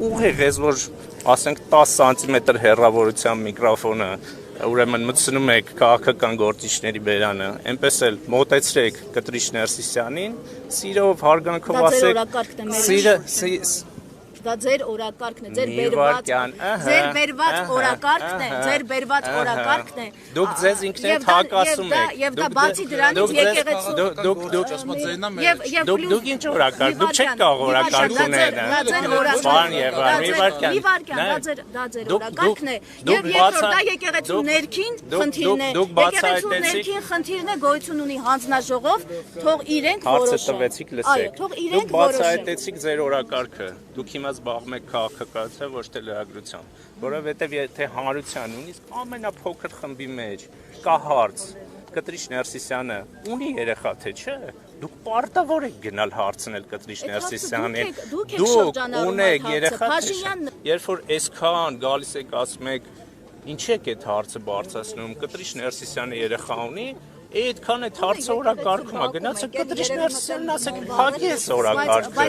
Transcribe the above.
ուղիղ ես, որ ասենք 10 սանտիմետր հեռավորության միկրոֆոնը ուրեմն մտցնում եք քաղաքական գործիչների բերանը, այնպես էլ մոտեցրեք կտրիչ Ներսիսյանին, սիրով հարգանքով ասեք, Դա ձեր օրակարգն է, ձեր բերված օրակարգն է, ձեր բերված օրակարգն է։ Դուք ձեզ ինքներդ հակասում եք։ Եվ դա բացի դրանից եկեղեցու Դուք ինչ օրակարգ, դուք չեք կարող օրակարգ ունենալ։ Դա ձեր օրակարգն է, դա ձեր օրակարգն է։ Եվ երկրորդ դա եկեղեցու ներքին խնդիրն է։ Եկեղեցու ներքին խնդիրն է, գոյություն ունի հանձնաժողով, թող իրենք որոշեն։ Հարցը տվեցիք, լսեք։ Դուք բացահայտեցիք ձեր օրակարգը։ Դուք հիմա զբաղվում եք քաղաքականությամբ, ոչ թե լրագրությամբ, որովհետև եթե հանրության նույնիսկ ամենափոքր խմբի մեջ կա հարց, կտրիչ Ներսիսյանը ունի երեխա թե չէ, դուք պարտավոր եք գնալ հարցնել կտրիչ Ներսիսյանին, դուք ունեք երեխա թե չէ, երբ որ այսքան գալիս եք ասում եք, ինչ եք այդ հարցը բարձրացնում, կտրիչ Ներսիսյանը երեխա ունի, այդքան այդ հարցը օրակարգում է, գնացեք կտրիչ Ներսիսյանին ասեք, փակի այս օրակարգը։